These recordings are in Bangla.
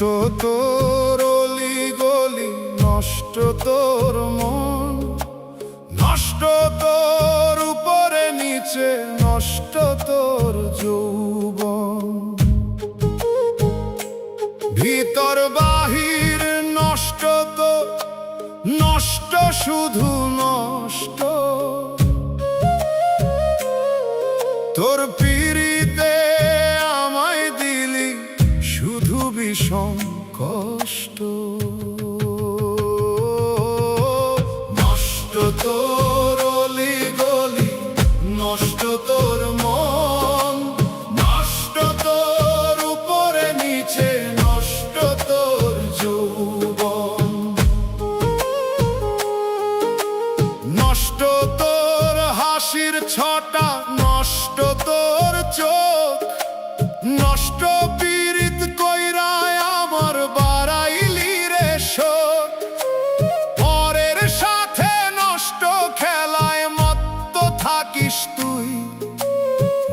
তোর অলি গলি, নষ্ট তোর মন, নষ্ট তোর উপরে নিচে, নষ্ট তোর যৌবন। ভিতর বাহির নষ্ট তোর, নষ্ট শুধু নষ্ট। তোর পিড়িতে আমায় দিলি শুধু বিষম কষ্ট। নষ্ট তোর অলি গলি, নষ্ট তোর মন, নষ্ট তোর উপরে নিচে, নষ্ট তোর যৌবন। নষ্ট তোর হাসির ছটা, নষ্ট তোর চোখ, নষ্ট পীড়িত কইরায় আমার বাড়াইলি রে শোক। পরের সাথে নষ্ট খেলায় মত্ত থাকিস তুই,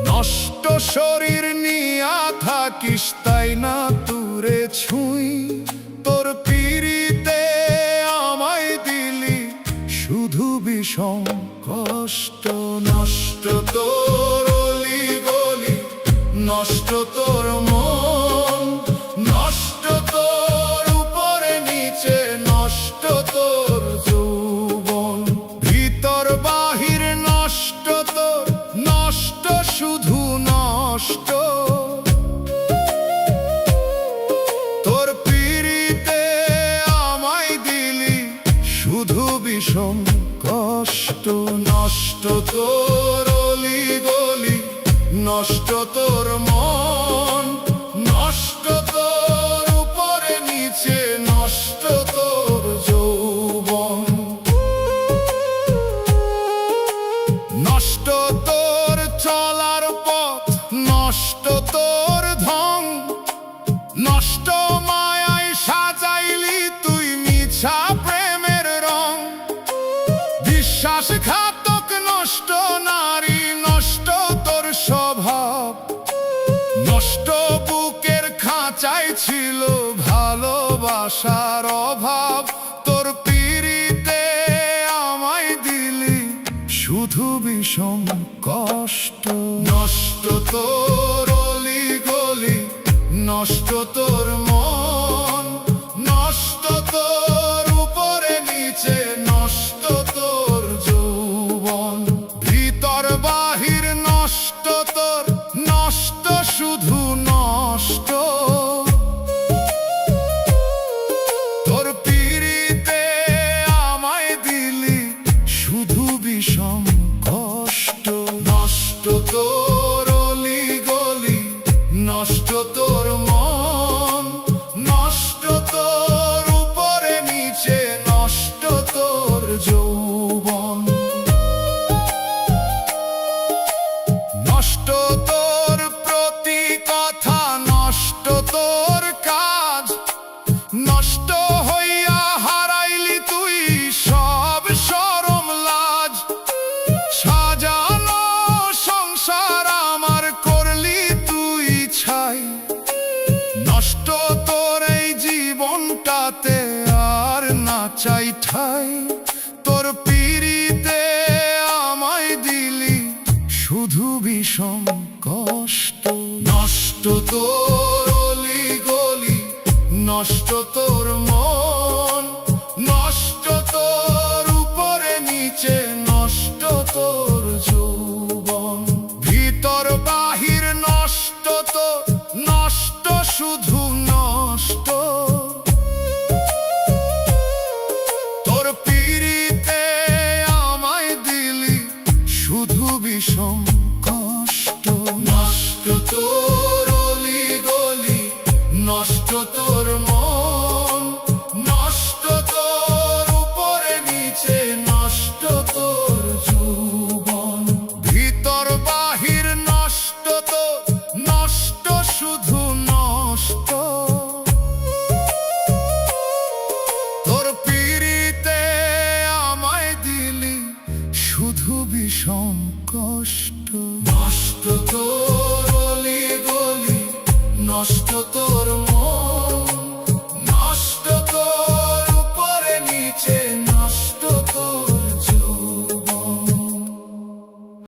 নষ্ট শরীর নিয়া থাকিস তাই না তুরে ছুঁই। তোর পিড়িতে আমায় দিলি শুধু বিষম কষ্ট। নষ্ট তোর অলি গলি, নষ্ট তোর মন, নষ্ট তোর উপরে নিচে, নষ্ট তোর যৌবন। ভিতর বাহির নষ্ট তোর, নষ্ট শুধু নষ্ট। তোর পিড়িতে আমায় দিলি শুধু বিষম কষ্ট। নষ্ট তোর অলি গলি, নষ্ট তোর মন, নষ্ট তোর উপরে নিচে, নষ্ট তোর যৌবন। নষ্ট তোর চলার পথ, নষ্ট তোর ধন, নষ্ট মায়ায় সাজাইলি তুই মিছা প্রেমের রং। বিশ্বাসঘাতক নষ্ট নারী, নষ্ট তোর স্বভাব, নষ্ট বুকের খাঁচায় ছিল ভালোবাসার অভাব। তোর পিড়িতে আমায় দিলি শুধু বিষম কষ্ট। নষ্ট তোর অলি গলি, নষ্ট তোর মন, নষ্ট তোর উপরে নিচে, নষ্ট তোর যৌবন। ভিতর বাহির নষ্ট তোর, নষ্ট শুধু নষ্ট। তোর পিড়িতে আমায় দিলি শুধু বিষম কষ্ট। নষ্ট তোর অলি গলি, নষ্ট তোর মন, নষ্ট তোর উপরে নিচে, নষ্ট তোর যৌবন। নষ্ট তোর প্রতি কথা, নষ্ট তোর কাজ, নষ্ট হইয়া হারাইলি তুই সব শরম লাজ। সাজানো সংসার আমার করলি তুই ছাই, নষ্ট তোর এই জীবনটাতে আর না চাই ঠাই। তোর পিড়িতে আমায় দিলি শুধু বিষম কষ্ট। নষ্ট তোর অলি গলি, নষ্ট তোর